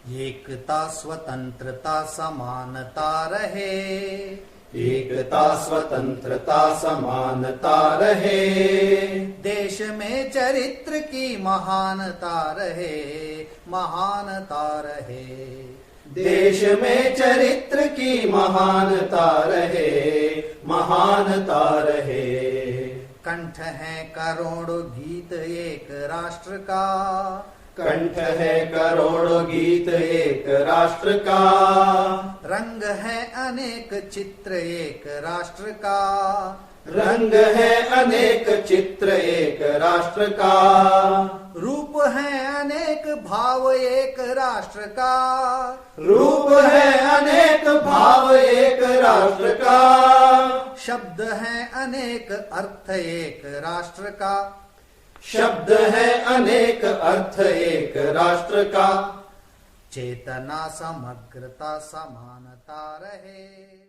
एकता स्वतंत्रता समानता रहे, एकता स्वतंत्रता समानता रहे, देश में चरित्र की महानता रहे, महानता रहे, देश में चरित्र की महानता रहे, महानता रहे। कंठ है करोड़ों गीत एक राष्ट्र का, कंठ है करोड़ों गीत एक राष्ट्र का, रंग है अनेक चित्र एक राष्ट्र का, रंग है अनेक चित्र एक राष्ट्र का, रूप है अनेक भाव एक राष्ट्र का, रूप है अनेक भाव एक राष्ट्र का, शब्द है अनेक अर्थ एक राष्ट्र का, शब्द है अनेक अर्थ एक राष्ट्र का, चेतना समग्रता समानता रहे।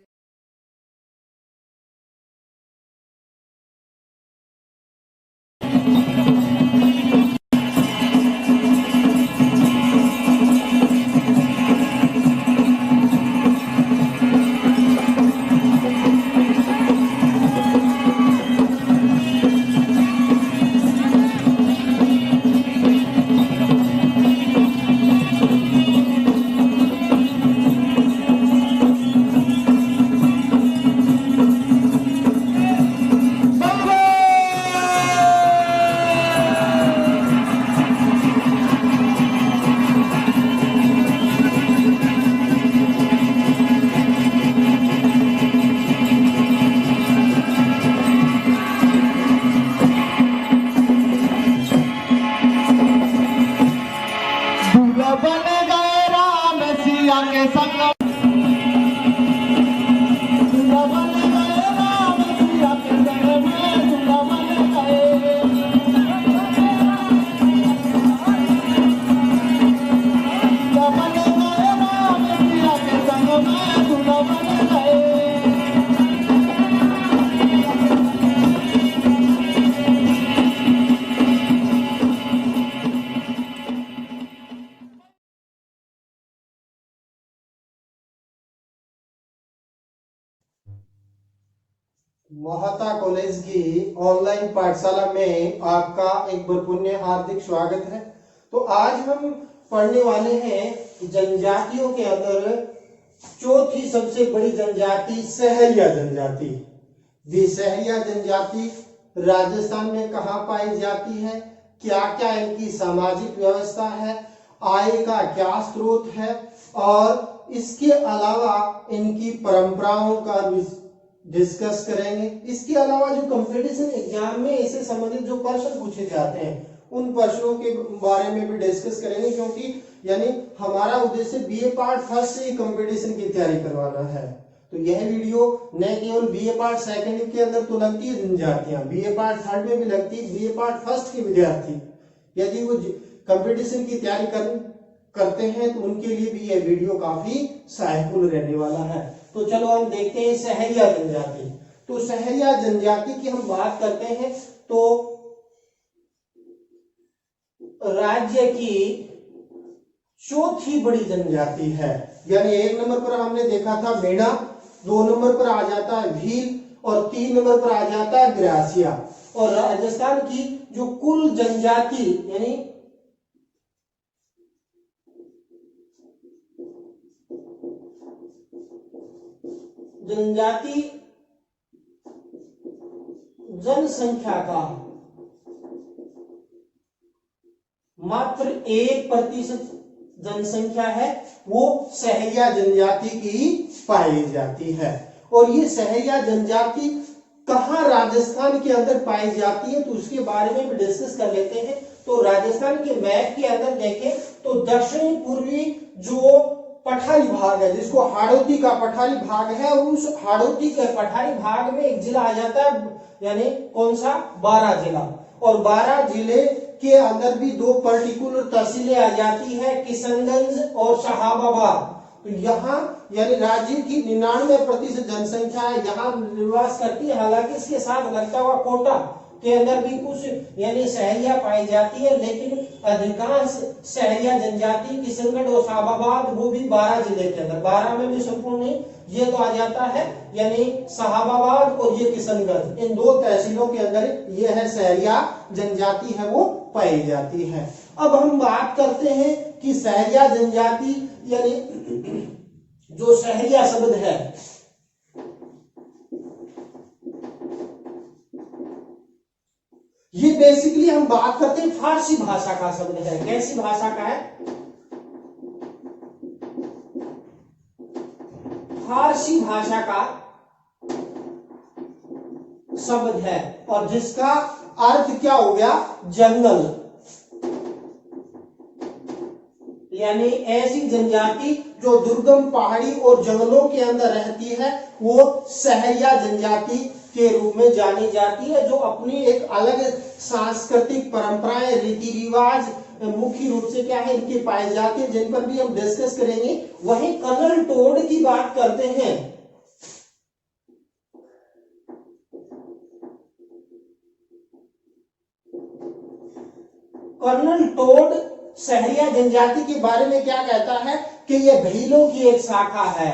मोहता कॉलेज की ऑनलाइन पाठशाला में आपका एक भरपूर हार्दिक स्वागत है। तो आज हम पढ़ने वाले हैं जनजातियों के अंदर चौथी सबसे बड़ी जनजाति सहरिया जनजाति। ये सहरिया जनजाति राजस्थान में कहाँ पाई जाती है, क्या क्या इनकी सामाजिक व्यवस्था है, आय का क्या स्रोत है और इसके अलावा इनकी परंपराओं का डिस्कस करेंगे। इसके अलावा जो कंपटीशन एग्जाम में इससे संबंधित जो प्रश्न पूछे जाते हैं उन प्रश्नों के बारे में भी डिस्कस करेंगे, क्योंकि यानी हमारा उद्देश्य बीए पार्ट फर्स्ट से ही कंपटीशन की तैयारी करवाना है। तो यह वीडियो न केवल बीए पार्ट सेकंड के अंदर तो लगती है जनजातियां, बीए पार्ट थर्ड में भी लगती है, बीए पार्ट फर्स्ट के विद्यार्थी यदि वो कंपटीशन की तैयारी करते हैं तो उनके लिए भी यह वीडियो काफी सहायकपूर्ण रहने वाला है। तो चलो हम देखते हैं सहरिया जनजाति। तो सहरिया जनजाति की हम बात करते हैं तो राज्य की चौथी बड़ी जनजाति है। यानी एक नंबर पर हमने देखा था मेढ़ा, 2 नंबर पर आ जाता है भील और 3 नंबर पर आ जाता है ग्रासिया। और राजस्थान की जो कुल जनजाति यानी जनजाति जनसंख्या का मात्र 1% जनसंख्या है वो सहरिया जनजाति की पाई जाती है। और ये सहरिया जनजाति कहाँ राजस्थान के अंदर पाई जाती है तो उसके बारे में भी डिस्कस कर लेते हैं। तो राजस्थान के मैप के अंदर देखें तो दक्षिणी पूर्वी जो पठारी भाग है जिसको हाड़ौती का पठारी भाग है और उस हाड़ौती के पठारी भाग में एक जिला आ जाता है, यानी कौन सा, बारां जिला। और बारां जिले के अंदर भी 2 पर्टिकुलर तहसीलें आ जाती है, किशनगंज और शाहाबाद। तो यहाँ यानी राज्य की 99% जनसंख्या यहाँ निवास करती है। हालांकि इसके साथ लगता हुआ कोटा के अंदर भी कुछ यानी शहरिया पाई जाती है, लेकिन अधिकांश शहरिया जनजाति किशनगढ़ और शाहाबाद वो भी 12 जिले के अंदर, 12 में भी संपूर्ण नहीं, ये तो आ जाता है यानी शाहाबाद और ये किशनगढ़, इन 2 तहसीलों के अंदर ये है शहरिया जनजाति है वो पाई जाती है। अब हम बात करते हैं कि शहरिया जनजाति यानी जो शहरिया शब्द है, ये बेसिकली हम बात करते हैं फारसी भाषा का शब्द है। कैसी भाषा का है? फारसी भाषा का शब्द है और जिसका अर्थ क्या हो गया? जंगल, यानी ऐसी जनजाति जो दुर्गम पहाड़ी और जंगलों के अंदर रहती है वो शहरिया जनजाति के रूप में जानी जाती है, जो अपनी एक अलग सांस्कृतिक परंपराएं, रीति रिवाज मुख्य रूप से क्या है इनके पाए जाते हैं, जिन पर भी हम डिस्कस करेंगे। वहीं कर्नल टोड की बात करते हैं। कर्नल टोड शहरिया जनजाति के बारे में क्या कहता है कि यह भीलों की एक शाखा है।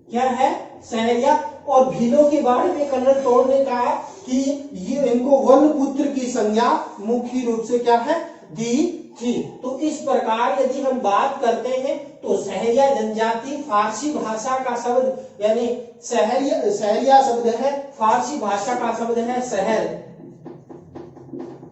क्या है? शहरिया। और भीलों के बारे में कर्नल टोड ने कहा कि ये इनको वन पुत्र की संज्ञा मुख्य रूप से क्या है दी थी। तो इस प्रकार यदि हम बात करते हैं तो शहरिया जनजाति फारसी भाषा का शब्द यानी शहरिया शब्द है, फारसी भाषा का शब्द है शहर,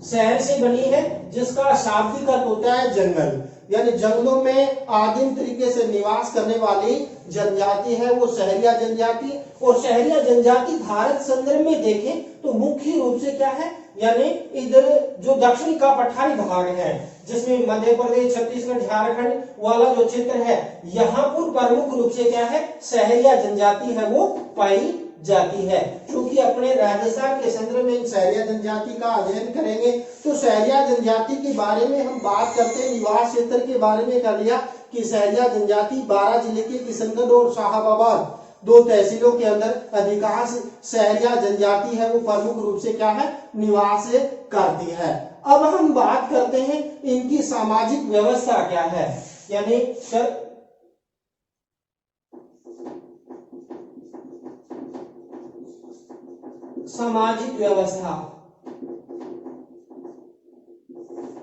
शहर से बनी है, जिसका शाब्दिक अर्थ होता है जंगल, यानी जंगलों में आदिम तरीके से निवास करने वाली जनजाति है वो शहरिया जनजाति। और शहरिया जनजाति भारत संदर्भ में देखें तो मुख्य रूप से क्या है यानी इधर जो दक्षिण का पठारी भाग है, जिसमें मध्य प्रदेश, छत्तीसगढ़, झारखंड वाला जो क्षेत्र है, यहाँ पर प्रमुख रूप से क्या है शहरिया जनजाति है वो पाई जाती है। क्योंकि अपने राजस्थान के संदर्भ में शहरिया जनजाति का अध्ययन करेंगे तो शहरिया जनजाति के बारे में हम बात करते हैं। निवास क्षेत्र के बारे में कर लिया कि शहरिया जनजाति 12 जिले के किशनगढ़ और शाहाबाद 2 तहसीलों के अंदर अधिकांश शहरिया जनजाति है वो प्रमुख रूप से क्या है निवास करती है। अब हम बात करते हैं इनकी सामाजिक व्यवस्था क्या है, यानी सामाजिक व्यवस्था।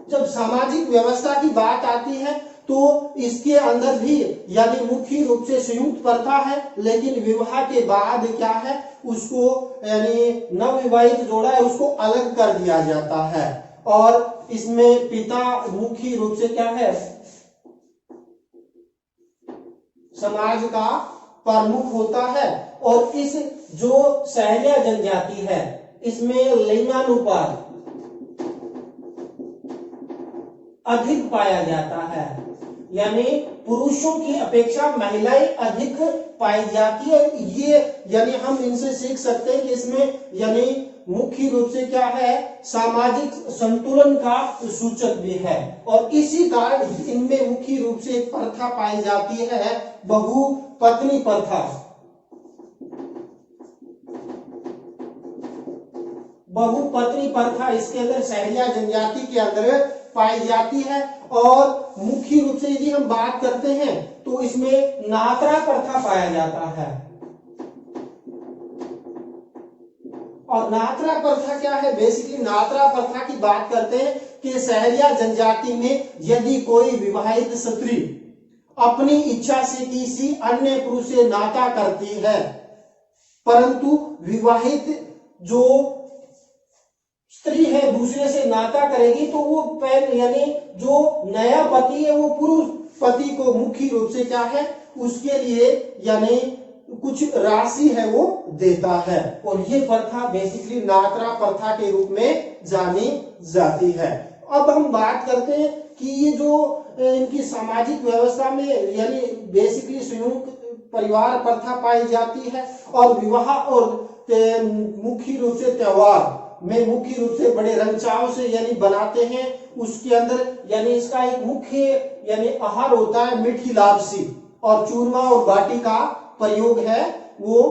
जब सामाजिक व्यवस्था की बात आती है तो इसके अंदर भी यानी मुख्य रूप से संयुक्त प्रथा है, लेकिन विवाह के बाद क्या है उसको यानी नवविवाहित जोड़ा है उसको अलग कर दिया जाता है। और इसमें पिता मुख्य रूप से क्या है समाज का प्रमुख होता है। और इस जो शहरिया जनजाति है इसमें लिंगानुपात अधिक पाया जाता है, यानी पुरुषों की अपेक्षा महिलाएं अधिक पाई जाती है। ये यानी हम इनसे सीख सकते हैं कि इसमें यानी मुख्य रूप से क्या है सामाजिक संतुलन का सूचक भी है। और इसी कारण इनमें मुख्य रूप से एक प्रथा पाई जाती है बहुपत्नी प्रथा। बहुपत्नी प्रथा इसके अंदर शहरिया जनजाति के अंदर पाई जाती है। और मुख्य रूप से यदि हम बात करते हैं तो इसमें नात्रा प्रथा पाया जाता है। और नात्रा प्रथा क्या है? बेसिकली नात्रा प्रथा की बात करते हैं कि शहरिया जनजाति में यदि कोई विवाहित स्त्री अपनी इच्छा से किसी अन्य पुरुष से नाता करती है, परंतु विवाहित जो स्त्री है दूसरे से नाता करेगी तो वो यानी जो नया पति है वो पुरुष पति को मुख्य रूप से क्या है उसके लिए यानी कुछ राशि है वो देता है। और ये प्रथा बेसिकली नात्रा प्रथा के रूप में जानी जाती है। अब हम बात करते हैं कि ये जो इनकी सामाजिक व्यवस्था में यानी बेसिकली संयुक्त परिवार प्रथा पाई जाती है। और विवाह और मुख्य रूप से त्योहार में मुख्य रूप से बड़े रंगचाव से यानी बनाते हैं। उसके अंदर यानी इसका एक मुख्य यानी आहार होता है मीठी लापसी। और चूरमा और बाटी का प्रयोग है वो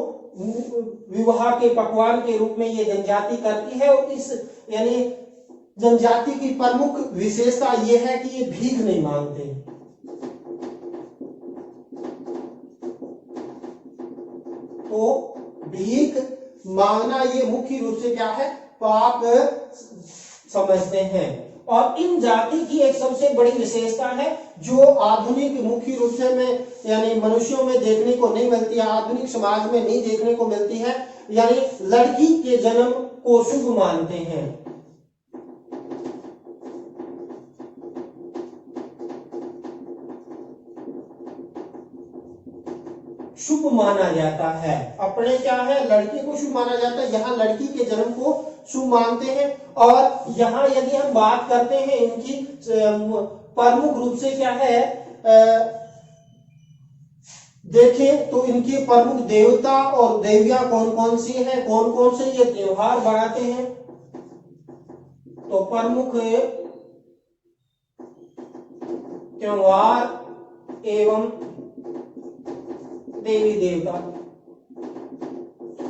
विवाह के पकवान के रूप में ये जनजाति करती है। और इस यानी जनजाति की प्रमुख विशेषता ये है कि ये भीख नहीं मांगते। तो भीख मांगना ये मुख्य रूप से क्या है, पाप समझते हैं। और इन जाति की एक सबसे बड़ी विशेषता है जो आधुनिक मुख्य रूप से में यानी मनुष्यों में देखने को नहीं मिलती है, आधुनिक समाज में नहीं देखने को मिलती है, यानी लड़की के जन्म को शुभ मानते हैं। शुभ माना जाता है, अपने क्या है लड़की को शुभ माना जाता है, यहाँ लड़की के जन्म को शुभ मानते हैं। और यहाँ यदि हम बात करते हैं इनकी प्रमुख रूप से क्या है देखें तो इनकी प्रमुख देवता और देवियां कौन कौन सी हैं, कौन कौन से ये त्योहार बनाते हैं। तो प्रमुख त्योहार एवं देवी देवता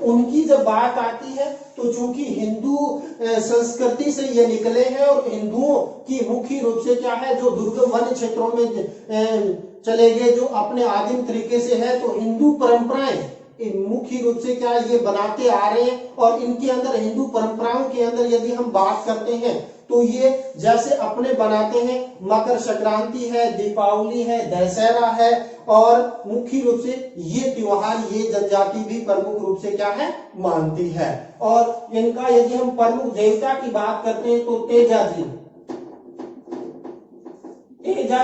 उनकी जब बात आती है तो चूंकि हिंदू संस्कृति से ये निकले हैं और हिंदुओं की मुख्य रूप से क्या है जो दुर्गम वन क्षेत्रों में चले गए जो अपने आदिम तरीके से है, तो हिंदू परंपराएं मुख्य रूप से क्या ये बनाते आ रहे हैं। और इनके अंदर हिंदू परंपराओं के अंदर यदि हम बात करते हैं तो ये जैसे अपने बनाते हैं मकर संक्रांति है, दीपावली है, दशहरा है, और मुख्य रूप से ये त्योहार ये जनजाति भी प्रमुख रूप से क्या है मानती है। और इनका यदि हम प्रमुख देवता की बात करते हैं तो तेजा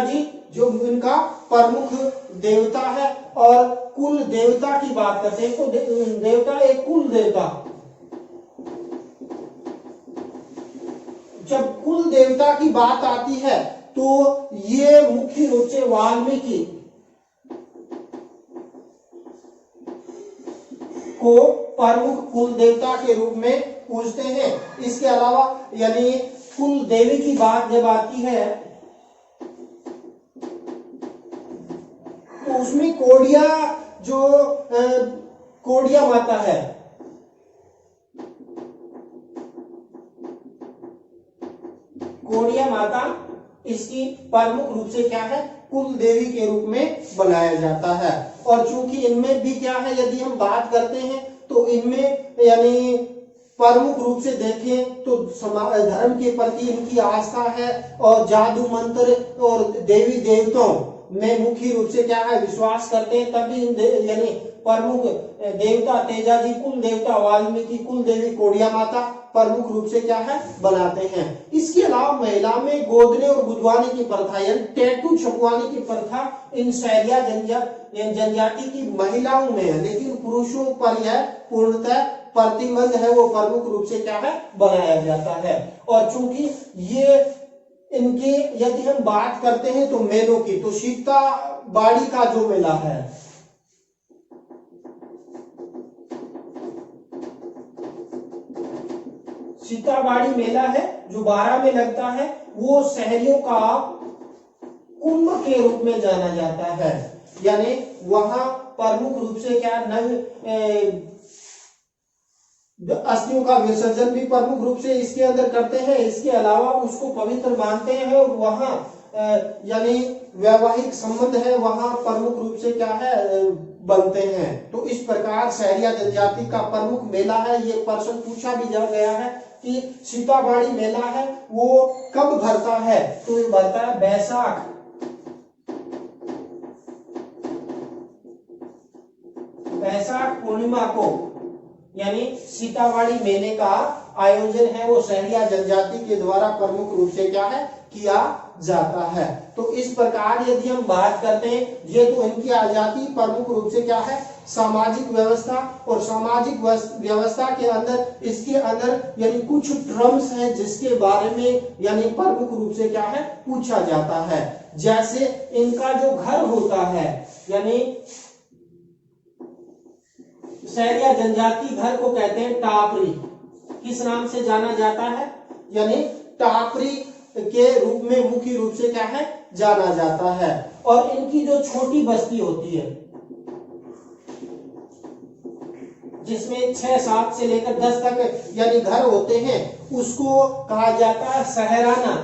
जी जो इनका प्रमुख देवता है। और कुल देवता की बात करते हैं तो देवता एक कुल देवता, जब कुल देवता की बात आती है तो ये मुख्य रूप से वाल्मीकि को प्रमुख कुल देवता के रूप में पूजते हैं। इसके अलावा यानी कुल देवी की बात जब आती है तो उसमें कोडिया जो कोडिया माता है, कोडिया माता इसकी प्रमुख रूप से क्या है कुल देवी के रूप में बनाया जाता है। और चूंकि इनमें भी क्या है यदि हम बात करते हैं तो इनमें यानी प्रमुख रूप से देखें तो धर्म के प्रति इनकी आस्था है और जादू मंत्र और देवी देवताओं में मुख्य रूप से क्या है विश्वास करते हैं। तभी यानी प्रमुख देवता तेजा जी कुल देवता, वाल्मीकि कुल देवी, कोडिया माता प्रमुख रूप से क्या है बनाते हैं। इसके अलावा महिला में गोदने और गुदवाने की प्रथा यानी टैटू छपवाने की प्रथा इन शहरिया जनजाति की महिलाओं में है, लेकिन पुरुषों पर यह पूर्णतः प्रतिबंध है, वो प्रमुख रूप से क्या है बनाया जाता है। और चूंकि ये इनके यदि हम बात करते हैं तो मेलों की, तो सीताबाड़ी का जो मेला है सीताबाड़ी मेला है जो 12 में लगता है, वो शहरियों का कुंभ के रूप में जाना जाता है। यानी वहां प्रमुख रूप से क्या अस्थियों का विसर्जन भी प्रमुख रूप से इसके अंदर करते हैं। इसके अलावा उसको पवित्र मानते हैं और वहां यानी वैवाहिक संबंध है वहां प्रमुख रूप से क्या है बनते हैं। तो इस प्रकार शहरिया जनजाति का प्रमुख मेला है। ये प्रश्न पूछा भी जा गया है कि सीताबाड़ी मेला है वो कब भरता है, तो ये भरता है बैसाख पूर्णिमा को। यानी सीताबाड़ी मेले का आयोजन है वो शहरिया जनजाति के द्वारा प्रमुख रूप से क्या है किया जाता है। तो इस प्रकार यदि हम बात करते हैं ये तो इनकी आजादी प्रमुख रूप से क्या है सामाजिक व्यवस्था, और सामाजिक व्यवस्था के अंदर इसके अंदर यानी कुछ टर्म्स हैं जिसके बारे में यानी प्रमुख रूप से क्या है पूछा जाता है। जैसे इनका जो घर होता है यानी शहरिया जनजाति घर को कहते हैं टापरी, किस नाम से जाना जाता है यानी टापरी के रूप में मुख्य रूप से क्या है जाना जाता है। और इनकी जो छोटी बस्ती होती है जिसमें 6 7 से लेकर 10 तक यानी घर होते हैं उसको कहा जाता है शहराना।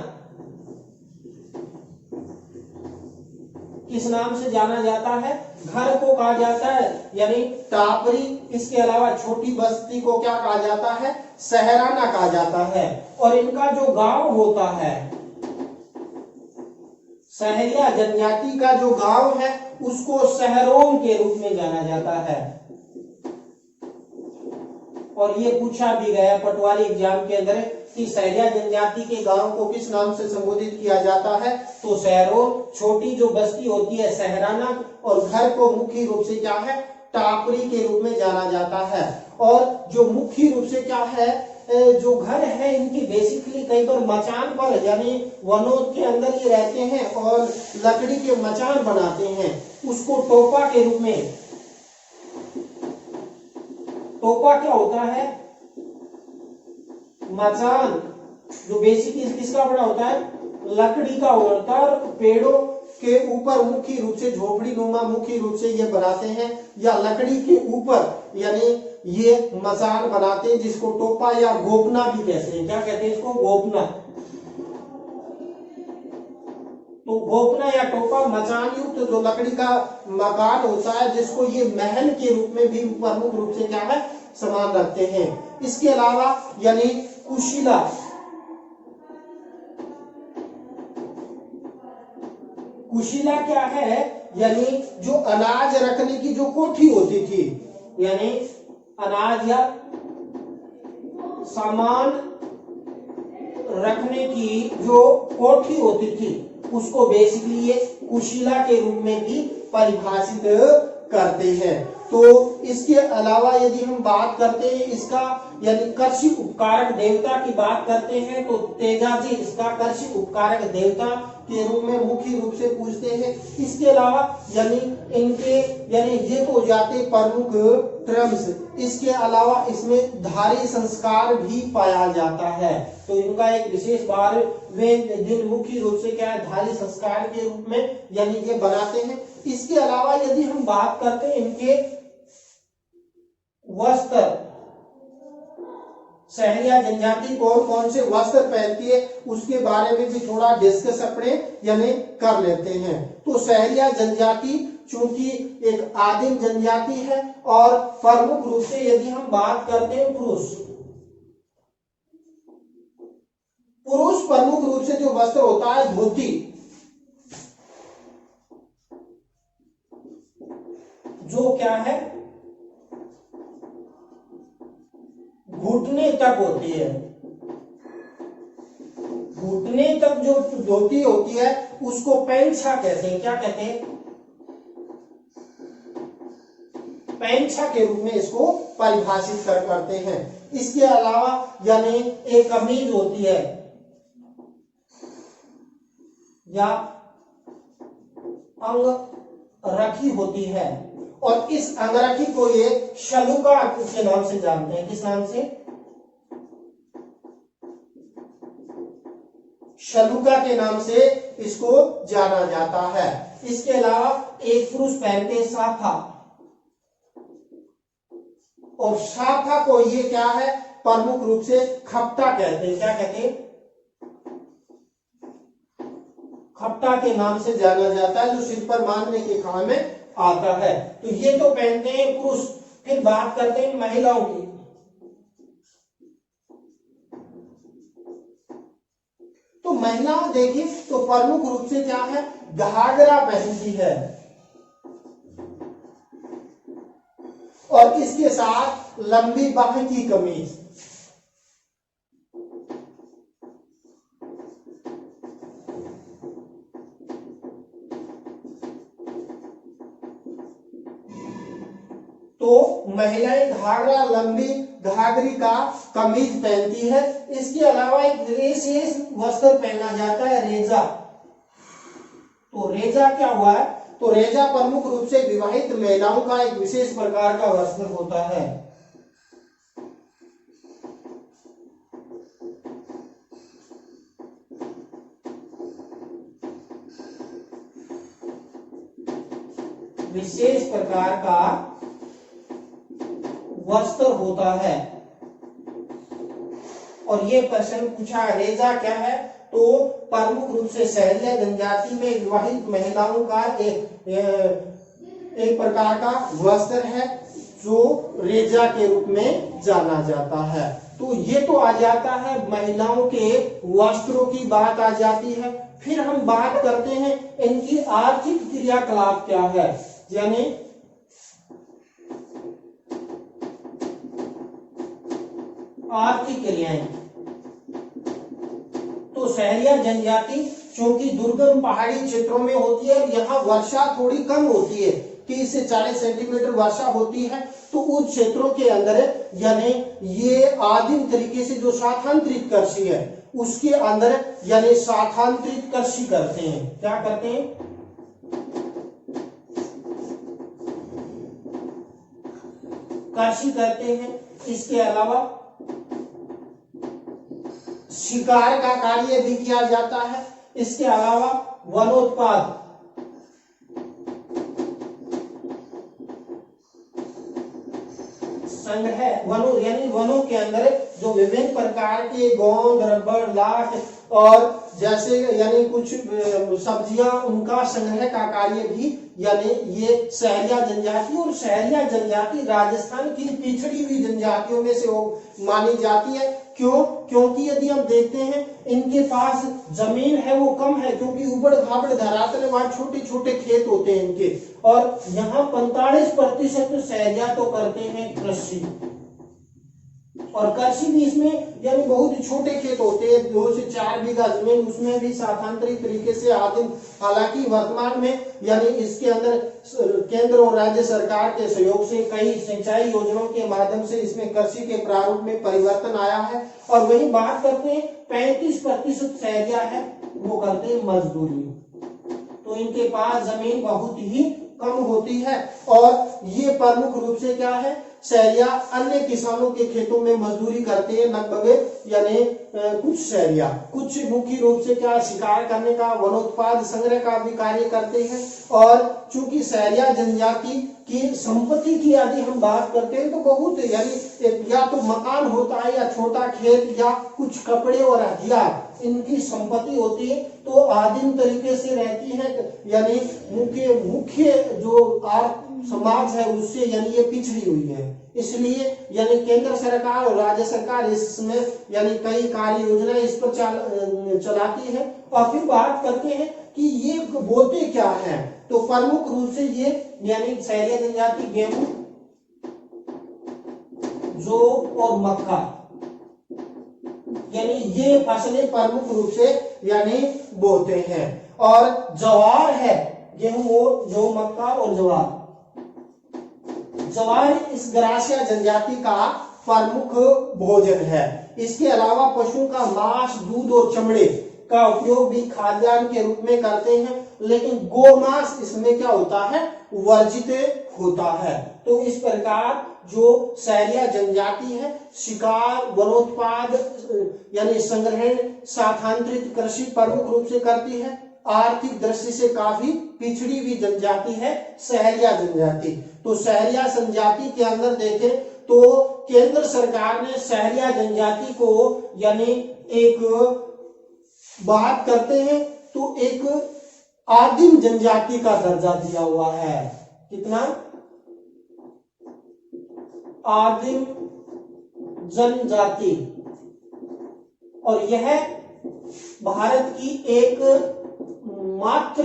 किस नाम से जाना जाता है? घर को कहा जाता है यानी टापरी। इसके अलावा छोटी बस्ती को क्या कहा जाता है? शहराना कहा जाता है। और इनका जो गांव होता है, सहरिया जनजाति का जो गांव है उसको शहरों के रूप में जाना जाता है। और ये पूछा भी गया पटवारी एग्जाम के अंदर कि सहरिया जनजाति के गांव को किस नाम से संबोधित किया जाता है? तो शहरों। छोटी जो बस्ती होती है शहराना, और घर को मुख्य रूप से क्या है? टापरी के रूप में जाना जाता है। और जो मुख्य रूप से क्या है, जो घर है इनकी बेसिकली कई बार मचान पर यानी वनों के अंदर ये रहते हैं और लकड़ी के मचान बनाते हैं, उसको टोपा के रूप में। टोपा क्या होता है? मचान जो बेसिकली किसका बना होता है? लकड़ी का होता है। पेड़ों के ऊपर मुख्य रूप से झोपड़ी नुमा मुख्य रूप से ये बनाते हैं, या लकड़ी के ऊपर यानी ये मचान बनाते हैं जिसको टोपा या गोपना भी कहते हैं। क्या कहते हैं इसको? गोपना। तो गोपना या टोपा मचान युक्त जो लकड़ी का मकान होता है जिसको ये महल के रूप में भी प्रमुख रूप से क्या है? सामान रखते हैं। इसके अलावा यानी कुशीला। कुशीला क्या है? यानी जो अनाज रखने की जो कोठी होती थी, यानी अनाज या सामान रखने की जो कोठी होती थी उसको बेसिकली ये कुशीला के रूप में भी परिभाषित करते हैं। तो इसके अलावा यदि हम बात करते हैं इसका यानी कृषि उपकारक देवता की बात करते हैं तो तेजाजी इसका कृषि उपकारक देवता के रूप में मुख्य रूप से पूजते हैं। इसके अलावा यानी इनके यानी ये तो जाते प्रमुख टर्म्स। इसके अलावा इसमें धारी संस्कार भी पाया जाता है। तो इनका एक विशेष बार वे दिन मुख्य रूप से क्या है? धारी संस्कार के रूप में यानी ये बनाते हैं। इसके अलावा यदि हम बात करते हैं इनके वस्त्र, सहरिया जनजाति कौन कौन से वस्त्र पहनती है उसके बारे में भी थोड़ा डिस्कस अपने यानी कर लेते हैं। तो सहरिया जनजाति चूंकि एक आदिम जनजाति है और प्रमुख रूप से यदि हम बात करते हैं पुरुष प्रमुख रूप से जो वस्त्र होता है धोती, जो क्या है घुटने तक होती है। घुटने तक जो धोती होती है उसको पैंछा कहते हैं। क्या कहते हैं? पैंछा के रूप में इसको परिभाषित करते हैं। इसके अलावा यानी एक कमीज होती है या अंगरखी होती है, और इस अंगरखी को ये शलुका के नाम से जानते हैं। किस नाम से? शलुका के नाम से इसको जाना जाता है। इसके अलावा एक पुरुष पहनते हैं साफा, और साफा को ये क्या है? प्रमुख रूप से खपटा कहते हैं। क्या कहते हैं? खपटा के नाम से जाना जाता है, जो सिर पर बांधने के काम में आता है। तो ये तो पहनते हैं पुरुष। फिर बात करते हैं महिलाओं की। तो महिलाएं देखिए तो प्रमुख रूप से क्या है? घाघरा पहनती है, और इसके साथ लंबी बाह की कमीज। तो महिलाएं घाघरा लंबी घाघरी का कमीज पहनती है। इसके अलावा एक विशेष वस्त्र पहना जाता है रेजा। तो रेजा क्या हुआ है? तो रेजा प्रमुख रूप से विवाहित महिलाओं का एक विशेष प्रकार का वस्त्र होता है। विशेष प्रकार का वस्त्र होता है। और ये प्रश्न पूछा, रेजा क्या है? तो प्रमुख रूप से सहरिया जनजाति में विवाहित महिलाओं का एक प्रकार का वस्त्र है जो रेजा के रूप में जाना जाता है। तो ये तो आ जाता है महिलाओं के वस्त्रों की बात आ जाती है। फिर हम बात करते हैं इनकी आर्थिक क्रियाकलाप क्या है, यानी आर्थिक क्रियाएं। तो सहरिया जनजाति चूंकि दुर्गम पहाड़ी क्षेत्रों में होती है, यहाँ वर्षा थोड़ी कम होती है, 30 से 40 सेंटीमीटर वर्षा होती है। तो उन क्षेत्रों के अंदर यानी ये आदिम तरीके से जो शाखांतरित कृषि है उसके अंदर यानी शाखांतरित कृषि करते हैं। क्या करते हैं? कृषि करते हैं। इसके अलावा शिकार का कार्य भी किया जाता है। इसके अलावा वनोत्पाद, संग्रह, वनों यानी वनों के अंदर जो विभिन्न प्रकार के गोंद, रबड़, लाख और जैसे यानी कुछ सब्जियां, उनका संग्रह का कार्य भी यानी ये सहरिया जनजाति। और सहरिया जनजाति राजस्थान की पिछड़ी हुई जनजातियों में से मानी जाती है। क्यों? क्योंकि यदि हम देखते हैं इनके पास जमीन है वो कम है, क्योंकि उबड़ खाबड़ धरातल, वहां छोटे छोटे खेत होते हैं इनके। और यहाँ 45% सहरिया तो करते हैं कृषि, और कृषि भी इसमें यानी बहुत ही छोटे खेत होते हैं, 2 से 4 बीघा जमीन, उसमें भी शाखांतरित तरीके से आदिम। हालांकि वर्तमान में यानी इसके अंदर केंद्र और राज्य सरकार के सहयोग से कई सिंचाई योजनाओं के माध्यम से इसमें कृषि के प्रारूप में परिवर्तन आया है। और वही बात करते हैं 35% सहरिया है वो करते हैं मजदूरी। तो इनके पास जमीन बहुत ही कम होती है। और ये प्रमुख रूप से क्या है, सहरिया अन्य किसानों के खेतों में मजदूरी करते हैं लगभग, यानी कुछ सहरिया, कुछ मुख्य रूप से क्या शिकार करने का, वनोत्पाद संग्रह का भी कार्य करते हैं। और चूंकि सहरिया जनजाति की संपत्ति की यदि हम बात करते हैं तो बहुत यानी या तो मकान होता है या छोटा खेत या कुछ कपड़े और हथियार, इनकी संपत्ति होती है। तो आदिम तरीके से रहती है, यानी मुख्य जो समाज है उससे यानी ये पिछड़ी हुई है। इसलिए यानी केंद्र सरकार और राज्य सरकार इसमें यानी कई कार्य योजना इस पर चलाती है। और फिर बात करते हैं कि ये बोते क्या है। तो प्रमुख रूप से ये यानी सहरिया जनजाति गेहूं, जौ और मक्का, यानी ये फसलें प्रमुख रूप से यानी बोते हैं। और ज्वार है, गेहूं और जौ, मक्का और ज्वार। ज्वार इस ग्रासिया जनजाति का प्रमुख भोजन है। इसके अलावा पशुओं का मांस, दूध और चमड़े का उपयोग भी खाद्यान्न के रूप में करते हैं, लेकिन गोमांस इसमें क्या होता है, वर्जित होता है। तो इस प्रकार जो सहरिया जनजाति है शिकार, वनोत्पाद यानी संग्रहण, शाखांतरित कृषि प्रमुख रूप से करती है। आर्थिक दृष्टि से काफी पिछड़ी हुई जनजाति है सहरिया जनजाति। तो सहरिया जनजाति के अंदर देखें तो केंद्र सरकार ने सहरिया जनजाति को यानी एक बात करते हैं तो एक आदिम जनजाति का दर्जा दिया हुआ है। कितना? आदिम जनजाति। और यह भारत की एक मात्र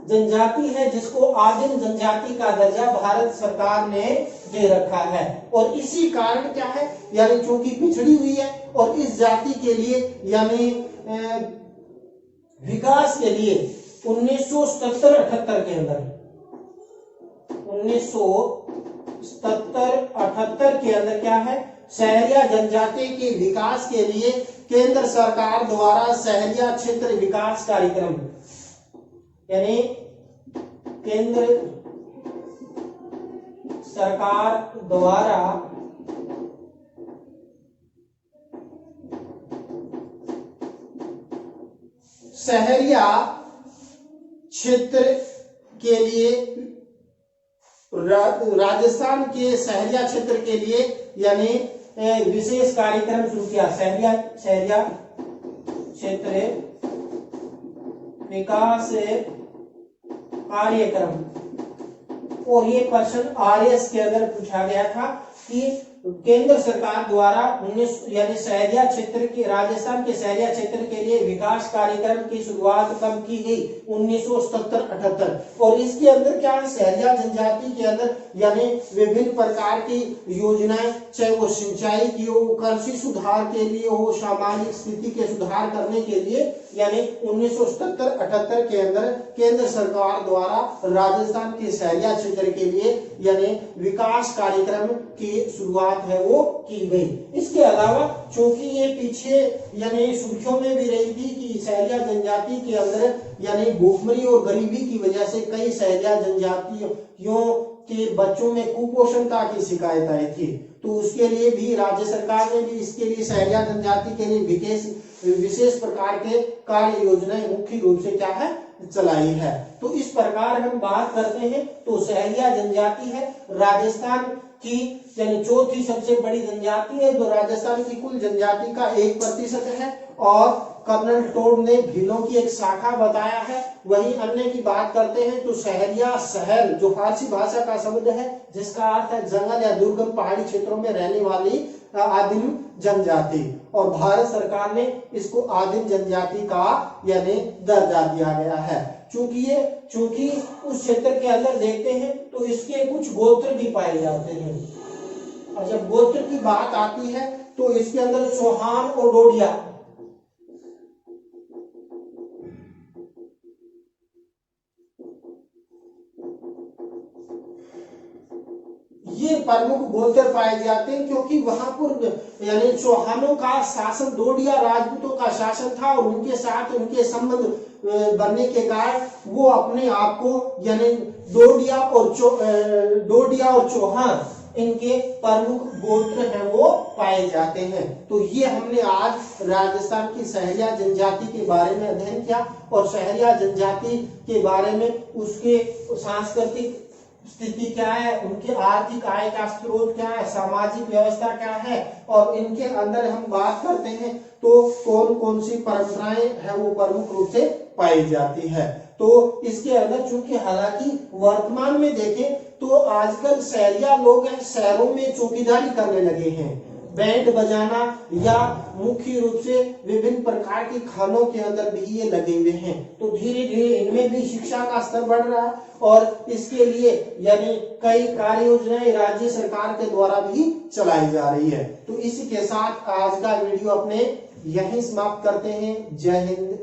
जनजाति है जिसको आदिम जनजाति का दर्जा भारत सरकार ने दे रखा है। और इसी कारण क्या है, यानी चूंकि पिछड़ी हुई है और इस जाति के लिए यानी विकास के लिए 1977-78 के अंदर 1977-78 के अंदर क्या है, सहरिया जनजाति के विकास के लिए केंद्र सरकार द्वारा सहरिया क्षेत्र विकास कार्यक्रम यानी केंद्र सरकार द्वारा सहरिया क्षेत्र के लिए, राजस्थान के शहरिया क्षेत्र के लिए यानी विशेष कार्यक्रम शुरू किया। शहरिया क्षेत्र विकास कार्यक्रम। और ये प्रश्न RS के अंदर पूछा गया था कि केंद्र सरकार द्वारा 19 यानी शहरिया क्षेत्र के, राजस्थान के शहरिया क्षेत्र के लिए विकास कार्यक्रम की शुरुआत कब की गई? 1977-78। और इसके अंदर क्या है, शहरिया जनजाति के अंदर यानी विभिन्न प्रकार की योजनाएं, चाहे वो सिंचाई की हो, कृषि सुधार के लिए हो, सामाजिक स्थिति के सुधार करने के लिए, यानी 1977-78 के अंदर केंद्र सरकार द्वारा राजस्थान के शहरिया क्षेत्र के लिए यानी विकास कार्यक्रम की शुरुआत है वो की गई। इसके अलावा चूंकि ये पीछे यानी सुर्खियों में भी रही थी कि शहरिया जनजाति के अंदर यानी भूखमरी और गरीबी की वजह से कई शहरिया जनजातियों के बच्चों में कुपोषणता की शिकायत आई थी, तो उसके लिए भी राज्य सरकार ने भी इसके लिए शहरिया जनजाति के लिए विशेष प्रकार के कार्य योजनाएं मुख्य रूप से क्या है चलाई है। तो इस प्रकार हम बात करते हैं तो शहरिया जनजाति है राजस्थान की यानी चौथी सबसे बड़ी जनजाति है, जो राजस्थान की कुल जनजाति का 1% है। और कर्नल टोड ने भीलों की एक शाखा बताया है। वहीं अन्य की बात करते हैं तो शहरिया शहर जो फारसी भाषा का शब्द है जिसका अर्थ है जंगल या दुर्गम पहाड़ी क्षेत्रों में रहने वाली आदिम जनजाति, और भारत सरकार ने इसको आदिम जनजाति का यानी दर्जा दिया गया है। चूंकि उस क्षेत्र के अंदर देखते हैं तो इसके कुछ गोत्र भी पाए जाते हैं, और जब गोत्र की बात आती है तो इसके अंदर चौहान और डोडिया ये प्रमुख गोत्र पाए जाते हैं, क्योंकि वहां पर यानी चौहानों का शासन, डोडिया राजपूतों का शासन था और उनके साथ उनके संबंध बनने के कारण वो अपने आप को यानी डोडिया और चौहान इनके प्रमुख गोत्र हैं वो पाए जाते हैं। तो ये हमने आज राजस्थान की शहरिया जनजाति के बारे में अध्ययन किया, और शहरिया जनजाति के बारे में उसके सांस्कृतिक स्थिति क्या है, उनके आर्थिक आय का स्रोत क्या है, सामाजिक व्यवस्था क्या है, और इनके अंदर हम बात करते हैं तो कौन कौन सी परंपराएं हैं वो प्रमुख रूप से पाई जाती है। तो इसके अंदर चूंकि हालांकि वर्तमान में देखें तो आजकल शहरिया लोग शहरों में चौकीदारी करने लगे हैं, बैंड बजाना या मुख्य रूप से विभिन्न प्रकार के खानों के अंदर भी ये लगे हुए हैं। तो धीरे धीरे इनमें भी शिक्षा का स्तर बढ़ रहा है, और इसके लिए यानी कई कार्य योजनाएं राज्य सरकार के द्वारा भी चलाई जा रही है। तो इसी के साथ आज का वीडियो अपने यहीं समाप्त करते हैं। जय हिंद,